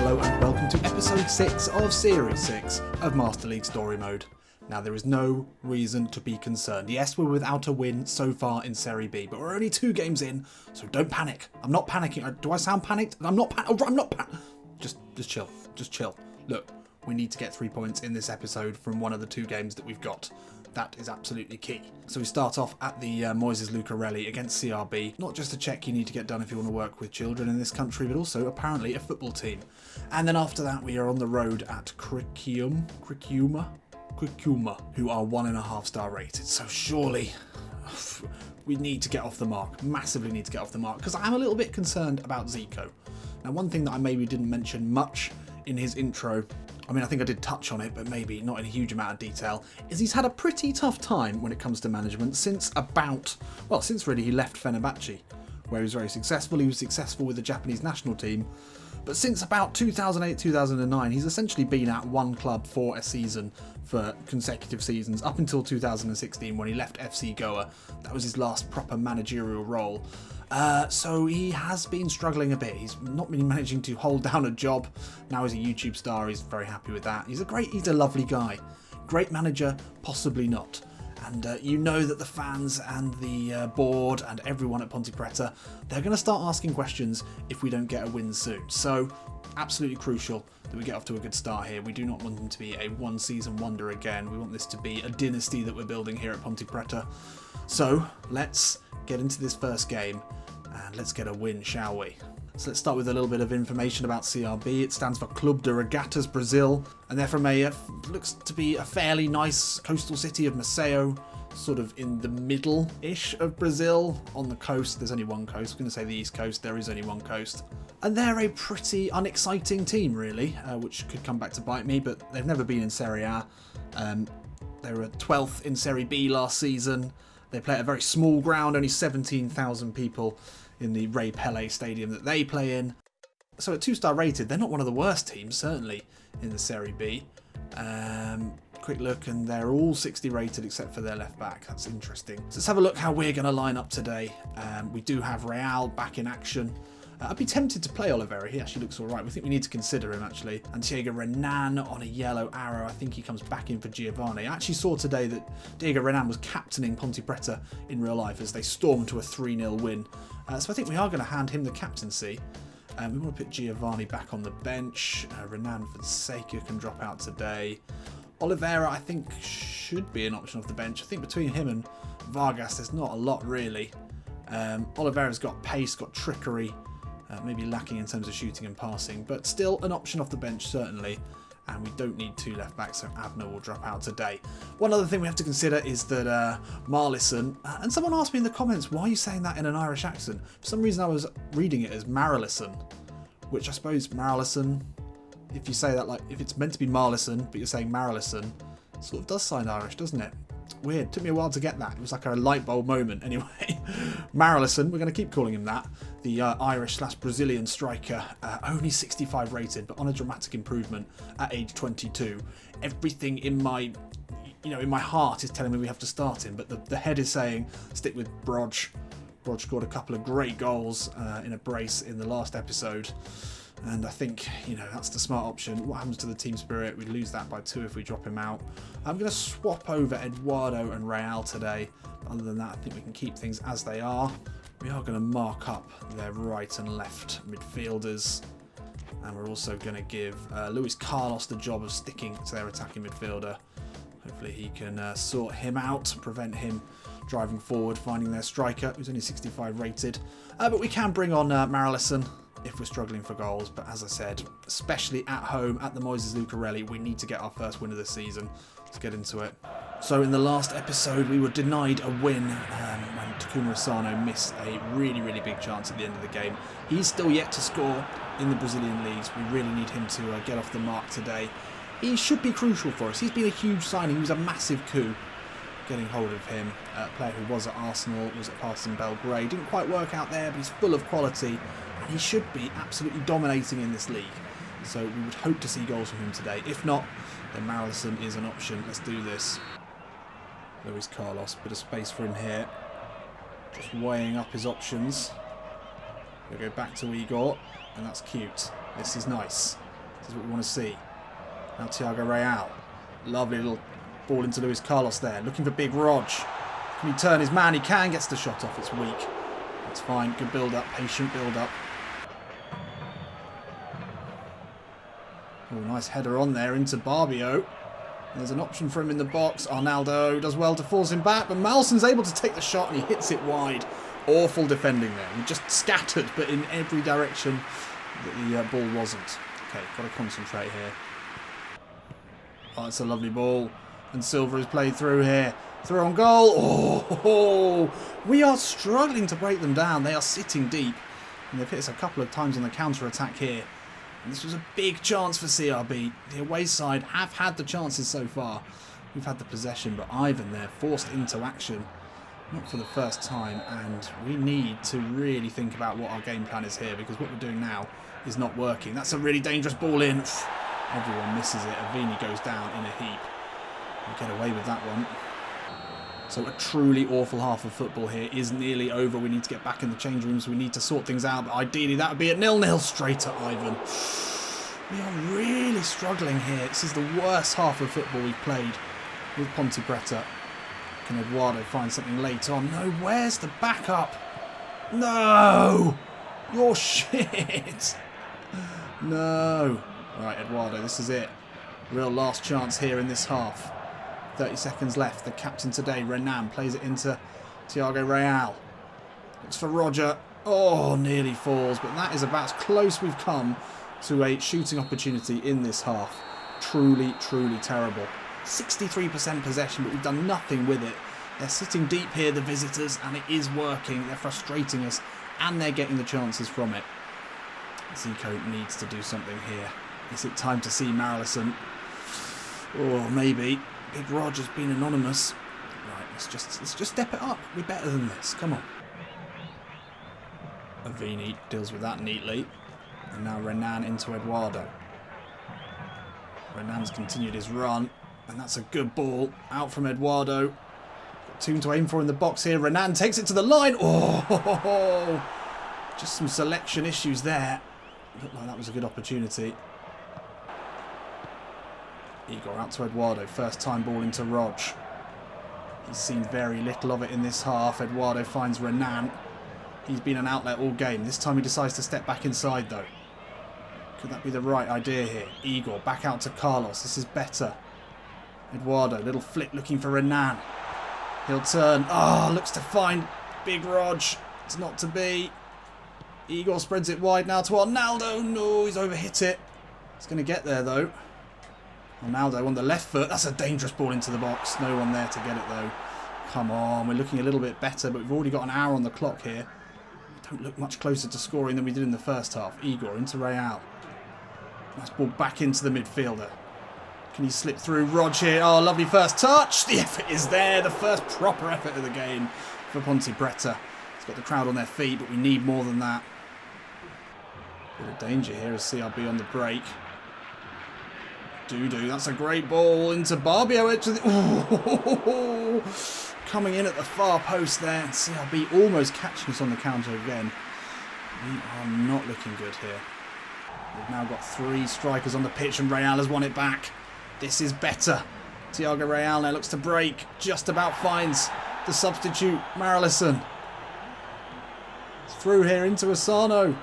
hello and welcome to episode 6 of Series 6 of Master League Story Mode. Now there is no reason to be concerned. Yes, we're without a win so far in Serie B, but we're only 2 games in, so don't panic. I'm not panicking. Do I sound panicked? I'm not Just chill. Just chill. Look, we need to get 3 points in this episode from one of the 2 games that we've got. That is absolutely key. So we start off at the Moises Lucarelli against CRB. Not just a check you need to get done if you want to work with children in this country, but also apparently a football team. And then after that, we are on the road at Criciúma, who are 1.5 star rated. So surely we need to get off the mark. Massively need to get off the mark, because I'm a little bit concerned about Zico. Now, one thing that I maybe didn't mention much in his intro, I mean, I think I did touch on it, but maybe not in a huge amount of detail, is he's had a pretty tough time when it comes to management since really he left Fenerbahce, where he was very successful. He was successful with the Japanese national team, but since about 2008-2009, he's essentially been at one club for a season for consecutive seasons, up until 2016 when he left FC Goa. That was his last proper managerial role. So he has been struggling a bit. He's not been managing to hold down a job. Now he's a YouTube star. He's very happy with that. He's a lovely guy. Great manager, possibly not. And you know that the fans and the board and everyone at Ponte Preta, they're going to start asking questions if we don't get a win soon. So absolutely crucial that we get off to a good start here. We do not want them to be a one-season wonder again. We want this to be a dynasty that we're building here at Ponte Preta. So let's get into this first game and let's get a win, shall we? So let's start with a little bit of information about CRB. It stands for Club de Regatas Brazil, and they're from looks to be a fairly nice coastal city of Maceió, sort of in the middle-ish of Brazil, on the coast. There's only one coast. I'm going to say the east coast. There is only one coast. And they're a pretty unexciting team, really, which could come back to bite me, but they've never been in Serie A. They were 12th in Serie B last season. They play at a very small ground, only 17,000 people in the Rei Pelé stadium that they play in. So at 2-star rated, they're not one of the worst teams, certainly, in the Serie B. Quick look, and they're all 60 rated except for their left back. That's interesting. So let's have a look how we're going to line up today. We do have Real back in action. I'd be tempted to play Oliveira. He actually looks all right. We think we need to consider him, actually. And Diego Renan on a yellow arrow. I think he comes back in for Giovanni. I actually saw today that Diego Renan was captaining Ponte Preta in real life as they stormed to a 3-0 win. So I think we are going to hand him the captaincy. We want to put Giovanni back on the bench. Renan Fonseca can drop out today. Oliveira, I think, should be an option off the bench. I think between him and Vargas, there's not a lot, really. Oliveira's got pace, got trickery. Maybe lacking in terms of shooting and passing, but still an option off the bench, certainly. And we don't need 2 left backs, so Abner will drop out today. One other thing we have to consider is that Marlisson, and someone asked me in the comments, why are you saying that in an Irish accent? For some reason I was reading it as Marlisson, which I suppose Marlisson, if you say that, like, if it's meant to be Marlisson, but you're saying Marlisson, sort of does sound Irish, doesn't it? Weird. Took me a while to get that. It was like a light bulb moment. Anyway, Marlisson, we're going to keep calling him that. The Irish/Brazilian striker, only 65 rated, but on a dramatic improvement at age 22. Everything in my heart is telling me we have to start him, but the head is saying stick with Broj. Broj scored a couple of great goals in a brace in the last episode. And I think, that's the smart option. What happens to the team spirit? We lose that by 2 if we drop him out. I'm going to swap over Eduardo and Real today. But other than that, I think we can keep things as they are. We are going to mark up their right and left midfielders. And we're also going to give Luis Carlos the job of sticking to their attacking midfielder. Hopefully he can sort him out, prevent him driving forward, finding their striker, who's only 65 rated. But we can bring on Marlisson if we're struggling for goals, but as I said, especially at home at the Moises Lucarelli, we need to get our first win of the season. Let's get into it. So in the last episode, we were denied a win when Takuma Asano missed a really, really big chance at the end of the game. He's still yet to score in the Brazilian leagues. We really need him to get off the mark today. He should be crucial for us. He's been a huge signing. He was a massive coup getting hold of him. A player who was at Arsenal, was at Partizan Belgrade. Didn't quite work out there, but he's full of quality. And he should be absolutely dominating in this league. So we would hope to see goals from him today. If not, then Marlisson is an option. Let's do this. Luis Carlos, bit of space for him here. Just weighing up his options. We'll go back to Igor, and that's cute. This is nice. This is what we want to see. Now Thiago Real. Lovely little ball into Luis Carlos there. Looking for Big Rog. Can he turn his man? He can. Gets the shot off. It's weak. That's fine. Good build-up. Patient build-up. Oh, nice header on there into Barbio. There's an option for him in the box. Arnaldo does well to force him back, but Malson's able to take the shot and he hits it wide. Awful defending there. We just scattered, but in every direction that the ball wasn't. Okay, got to concentrate here. Oh, it's a lovely ball. And Silva is played through here. Through on goal. Oh, we are struggling to break them down. They are sitting deep. And they've hit us a couple of times on the counter-attack here. And this was a big chance for CRB. The away side have had the chances so far. We've had the possession, but Ivan there forced into action. Not for the first time, and we need to really think about what our game plan is here, because what we're doing now is not working. That's a really dangerous ball in. Everyone misses it. Avini goes down in a heap. We get away with that one. So a truly awful half of football here is nearly over. We need to get back in the change rooms. We need to sort things out. But ideally, that would be at 0-0 straight at Ivan. We are really struggling here. This is the worst half of football we've played with Ponte Preta. Can Eduardo find something late on? No, where's the backup? No! You're shit! No. Right, Eduardo, this is it. Real last chance here in this half. 30 seconds left. The captain today, Renan, plays it into Thiago Real. Looks for Roger. Oh, nearly falls, but that is about as close we've come to a shooting opportunity in this half. Truly, truly terrible. 63% possession, but we've done nothing with it. They're sitting deep here, the visitors, and it is working. They're frustrating us, and they're getting the chances from it. Zico needs to do something here. Is it time to see Marillison? Or maybe Big Roger's been anonymous. Right, let's just step it up. We're better than this. Come on. Avini deals with that neatly. And now Renan into Eduardo. Renan's continued his run. And that's a good ball. Out from Eduardo. Got Toon to aim for in the box here. Renan takes it to the line. Oh! Just some selection issues there. Looked like that was a good opportunity. Igor out to Eduardo. First time ball into Rog. He's seen very little of it in this half. Eduardo finds Renan. He's been an outlet all game. This time he decides to step back inside though. Could that be the right idea here? Igor back out to Carlos. This is better. Eduardo, little flick looking for Renan. He'll turn. Oh, looks to find Big Rog. It's not to be. Igor spreads it wide now to Arnaldo. No, he's overhit it. He's going to get there though. Arnaldo on the left foot. That's a dangerous ball into the box. No one there to get it though. Come on, we're looking a little bit better, but we've already got an hour on the clock here. We don't look much closer to scoring than we did in the first half. Igor into Real. Nice ball back into the midfielder. Can he slip through? Rog here. Oh, lovely first touch. The effort is there. The first proper effort of the game for Ponte Preta. It's got the crowd on their feet, but we need more than that. Bit of danger here as CRB on the break. Dudu, that's a great ball into Barbio. Coming in at the far post there. And CRB almost catching us on the counter again. We are not looking good here. We've now got 3 strikers on the pitch and Real has won it back. This is better. Thiago Real now looks to break. Just about finds the substitute, Marillison. It's through here into Asano.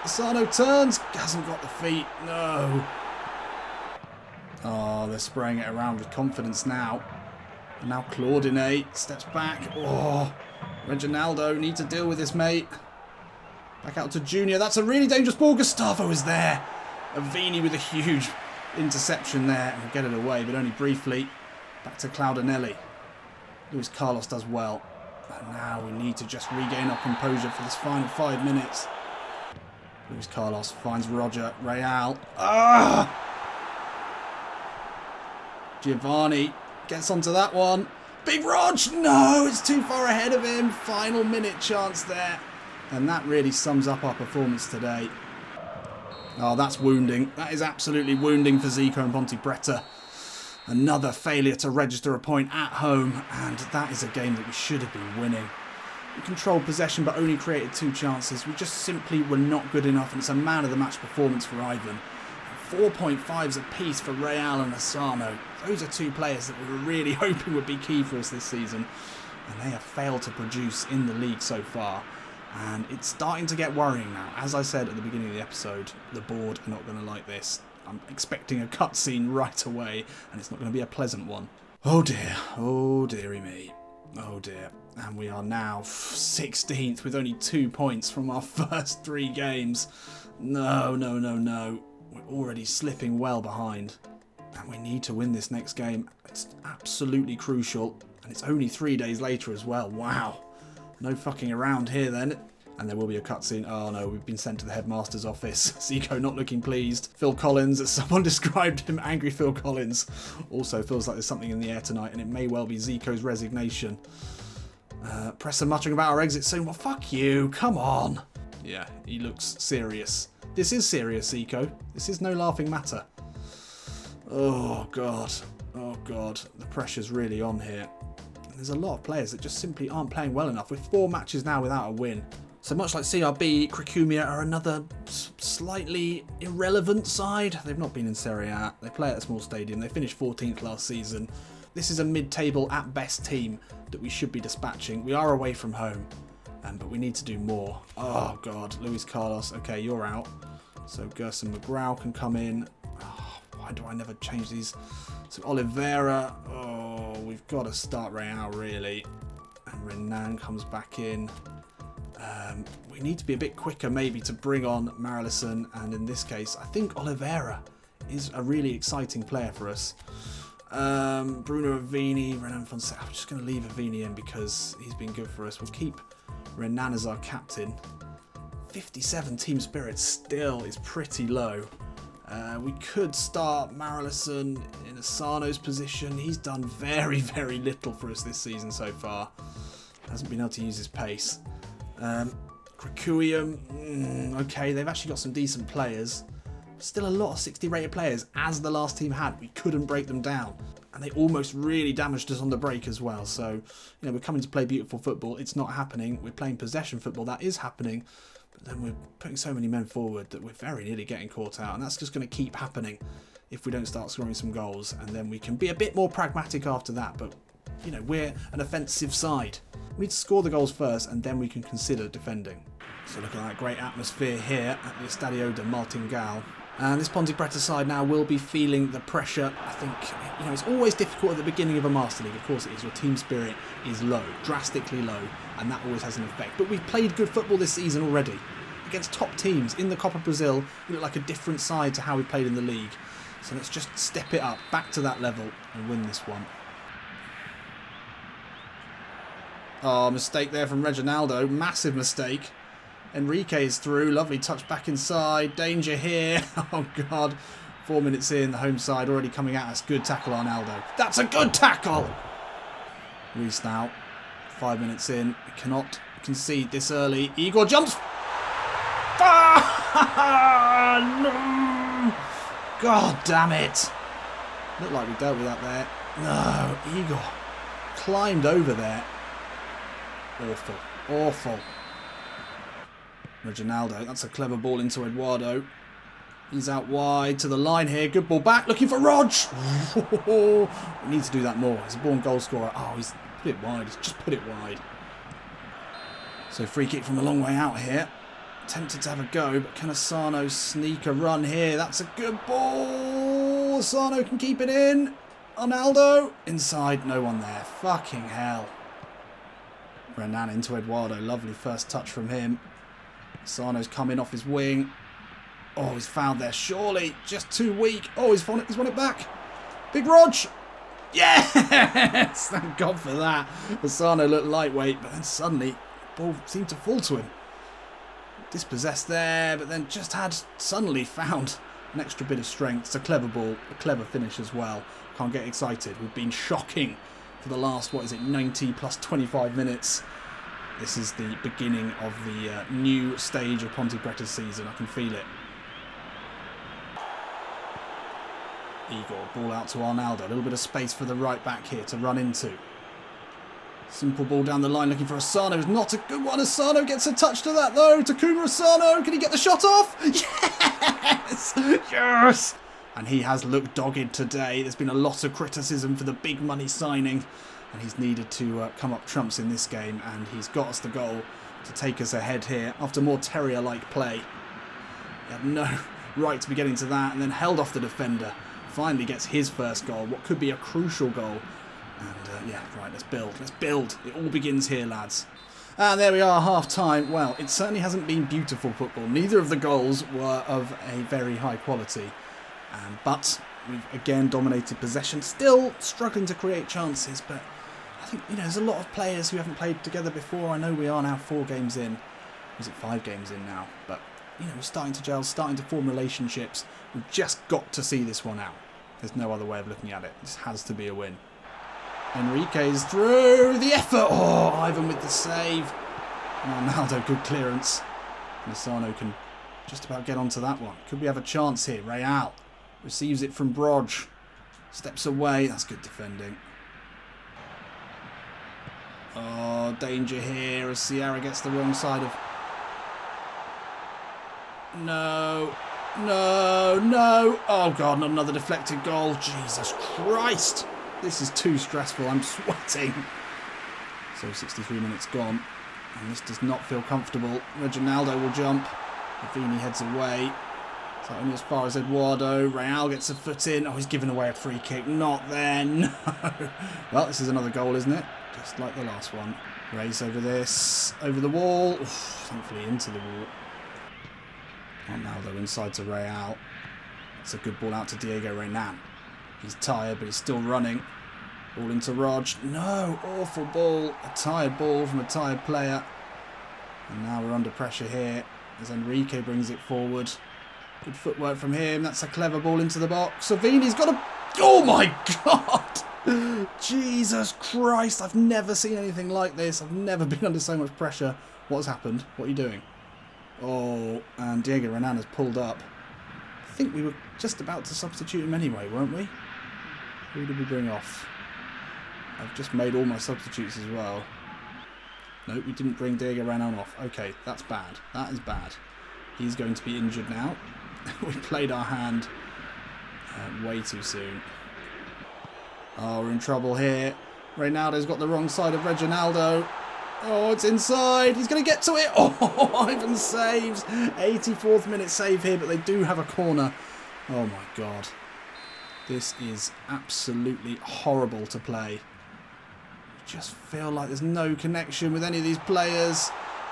Asano turns. Hasn't got the feet. No. Oh, they're spraying it around with confidence now. And now Claudine steps back. Oh, Reginaldo needs to deal with this, mate. Back out to Junior. That's a really dangerous ball. Gustavo is there. Avini with a huge interception there. And we'll get it away, but only briefly. Back to Claudinelli. Luis Carlos does well. And now we need to just regain our composure for this final 5 minutes. Luis Carlos finds Roger. Real. Ah! Giovanni gets onto that one. Big Rog! No, it's too far ahead of him. Final minute chance there. And that really sums up our performance today. Oh, that's wounding. That is absolutely wounding for Zico and Ponte Preta. Another failure to register a point at home. And that is a game that we should have been winning. We controlled possession but only created 2 chances. We just simply were not good enough. And it's a man of the match performance for Ivan. 4.5s apiece for Real and Asano. Those are two players that we were really hoping would be key for us this season, and they have failed to produce in the league so far. And it's starting to get worrying now. As I said at the beginning of the episode, the board are not going to like this. I'm expecting a cutscene right away, and it's not going to be a pleasant one. Oh dear, oh dearie me, oh dear. And we are now 16th with only 2 points from our first 3 games. No, no, no, no. We're already slipping well behind. And we need to win this next game. It's absolutely crucial. And it's only 3 days later as well. Wow. No fucking around here then. And there will be a cutscene. Oh no, we've been sent to the headmaster's office. Zico not looking pleased. Phil Collins, as someone described him, angry Phil Collins. Also feels like there's something in the air tonight, and it may well be Zico's resignation. Presser muttering about our exit soon. Well, fuck you. Come on. Yeah, he looks serious. This is serious, Zico. This is no laughing matter. Oh god. Oh god. The pressure's really on here. There's a lot of players that just simply aren't playing well enough. With 4 matches now without a win. So much like CRB, Criciúma are another slightly irrelevant side. They've not been in Serie A. They play at a small stadium. They finished 14th last season. This is a mid-table at best team that we should be dispatching. We are away from home, but we need to do more. Oh god, Luis Carlos. Okay, you're out. So Gerson McGraw can come in. Oh, why do I never change these? So Oliveira. Oh, we've got to start Real really. And Renan comes back in. We need to be a bit quicker maybe to bring on Marillison, and in this case I think Oliveira is a really exciting player for us. Bruno Avini, Renan Fonseca. I'm just going to leave Avini in because he's been good for us. We'll keep Renan as our captain. 57 team spirit still is pretty low. We could start Marillison in Asano's position. He's done very, very little for us this season so far. Hasn't been able to use his pace. Criciúma, okay, they've actually got some decent players. Still a lot of 60 rated players, as the last team had. We couldn't break them down. And they almost really damaged us on the break as well. So, you know, we're coming to play beautiful football. It's not happening. We're playing possession football. That is happening. But then we're putting so many men forward that we're very nearly getting caught out. And that's just going to keep happening if we don't start scoring some goals. And then we can be a bit more pragmatic after that. But, you know, we're an offensive side. We need to score the goals first, and then we can consider defending. So look at that great atmosphere here at the Estadio de Martingal. And this Ponte Preta side now will be feeling the pressure. I think, you know, it's always difficult at the beginning of a Master League. Of course it is. Your team spirit is low, drastically low, and that always has an effect. But we've played good football this season already. Against top teams in the Copa Brazil, we look like a different side to how we played in the league. So let's just step it up, back to that level, and win this one. Oh, mistake there from Reginaldo. Massive mistake. Enrique is through. Lovely touch back inside. Danger here. Oh, God. 4 minutes in. The home side already coming at us. Good tackle, Arnaldo. That's a good tackle! Reese now. 5 minutes in. We cannot concede this early. Igor jumps. Ah! No! God damn it. Looked like we dealt with that there. No, Igor climbed over there. Awful. Awful. Reginaldo, that's a clever ball into Eduardo. He's out wide to the line here. Good ball back, looking for Rog. We need to do that more. He's a born goal scorer. Oh, he's put it wide. He's just put it wide. So free kick from a long way out here. Tempted to have a go, but can Asano sneak a run here? That's a good ball. Asano can keep it in. Arnaldo. Inside, no one there. Fucking hell. Renan into Eduardo. Lovely first touch from him. Asano's coming off his wing. Oh, he's fouled there. Surely. Just too weak. Oh, he's won it back. Big Rog. Yes! Thank God for that. Asano looked lightweight, but then suddenly the ball seemed to fall to him. Dispossessed there, but then just had suddenly found an extra bit of strength. It's a clever ball, a clever finish as well. Can't get excited. We've been shocking for the last, 90 plus 25 minutes. This is the beginning of the new stage of Ponte Preta's season. I can feel it. Igor, ball out to Arnaldo. A little bit of space for the right back here to run into. Simple ball down the line looking for Asano. It's not a good one. Asano gets a touch to that though. Takuma Asano. Can he get the shot off? Yes! Yes! And he has looked dogged today. There's been a lot of criticism for the big money signing. And he's needed to come up trumps in this game. And he's got us the goal to take us ahead here after more terrier-like play. He had no right to be getting to that and then held off the defender. Finally gets his first goal. What could be a crucial goal. And yeah, right, let's build. Let's build. It all begins here, lads. And there we are, half-time. Well, it certainly hasn't been beautiful football. Neither of the goals were of a very high quality. But we've again dominated possession. Still struggling to create chances, but I think, there's a lot of players who haven't played together before. I know we are now 4 games in. Is it 5 games in now? But, we're starting to gel, starting to form relationships. We've just got to see this one out. There's no other way of looking at it. This has to be a win. Enrique's through, the effort. Oh, Ivan with the save. Ronaldo, good clearance. Asano can just about get onto that one. Could we have a chance here? Real receives it from Broj. Steps away. That's good defending. Oh, danger here as Sierra gets the wrong side of... No. No, no. Oh, God, not another deflected goal. Jesus Christ. This is too stressful. I'm sweating. So 63 minutes gone. And this does not feel comfortable. Reginaldo will jump. Avini heads away. So only as far as Eduardo. Real gets a foot in. Oh, he's given away a free kick. Not there. No. Well, this is another goal, isn't it? Just like the last one. Race over this. Over the wall. Oof, thankfully into the wall. Ronaldo inside to Real. It's a good ball out to Diego Renan. He's tired, but he's still running. Ball into Rog. No, awful ball. A tired ball from a tired player. And now we're under pressure here as Enrique brings it forward. Good footwork from him. That's a clever ball into the box. Savini's got a... Oh my God! Jesus Christ, I've never seen anything like this. I've never been under so much pressure. What has happened? What are you doing? Oh, and Diego Renan has pulled up. I think we were just about to substitute him anyway, weren't we? Who did we bring off? I've just made all my substitutes as well. No, we didn't bring Diego Renan off. Okay, that's bad. That is bad. He's going to be injured now. We played our hand way too soon. Oh, we're in trouble here. Reynaldo's got the wrong side of Reginaldo. Oh, it's inside. He's going to get to it. Oh, Ivan saves. 84th minute save here, but they do have a corner. Oh, my God. This is absolutely horrible to play. I just feel like there's no connection with any of these players.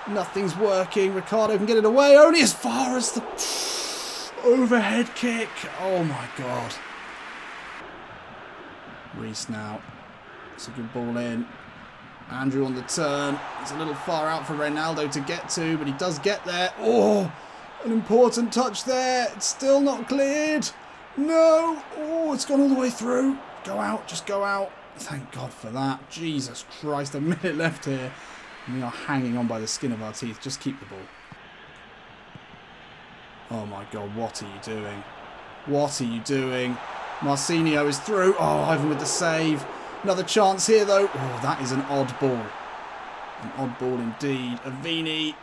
Nothing's working. Ricardo can get it away only as far as the overhead kick. Oh, my God. Reese now. It's a good ball in. Andrew on the turn. It's a little far out for Reynaldo to get to, but he does get there. Oh, an important touch there. It's still not cleared. No. Oh, it's gone all the way through. Go out. Just go out. Thank God for that. Jesus Christ. A minute left here. And we are hanging on by the skin of our teeth. Just keep the ball. Oh, my God. What are you doing? What are you doing? Marcinho is through. Oh, Ivan with the save. Another chance here, though. Oh, that is an odd ball. An odd ball indeed. Avini.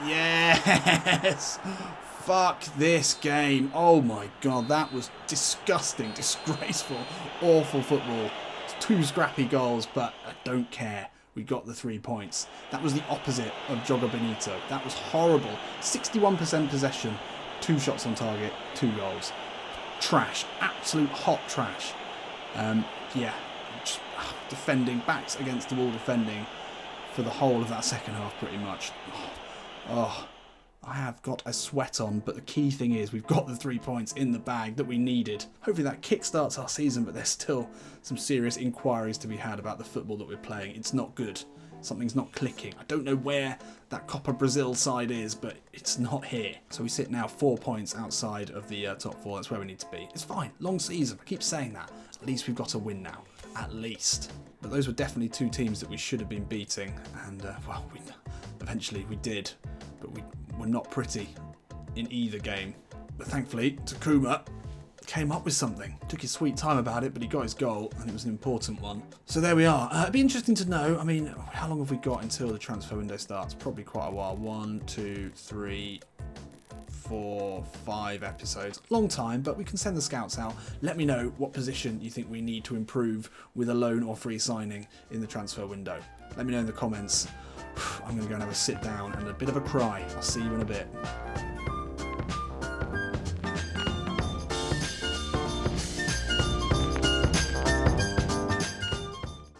Yes. Fuck this game. Oh, my God. That was disgusting, disgraceful, awful football. It's 2 scrappy goals, but I don't care. We got the 3 points. That was the opposite of Joga Benito. That was horrible. 61% possession. 2 shots on target. 2 goals. Trash. Absolute hot trash. Yeah. Defending, backs against the wall defending for the whole of that second half pretty much. Oh, I have got a sweat on, but the key thing is we've got the 3 points in the bag that we needed. Hopefully that kickstarts our season, but there's still some serious inquiries to be had about the football that we're playing. It's not good. Something's not clicking. I don't know where that Copa Brazil side is, but it's not here. So we sit now 4 points outside of the top 4. That's where we need to be. It's fine. Long season. I keep saying that. At least we've got a win now. At least. But those were definitely 2 teams that we should have been beating. And, well, eventually we did. But we were not pretty in either game. But thankfully, Takuma came up with something. Took his sweet time about it, but he got his goal, and it was an important one. So there we are. It'd be interesting to know, I mean, how long have we got until the transfer window starts? Probably quite a while. 1, 2, 3, 4, 5 episodes. Long time, but we can send the scouts out. Let me know what position you think we need to improve with a loan or free signing in the transfer window. Let me know in the comments. I'm going to go and have a sit down and a bit of a cry. I'll see you in a bit.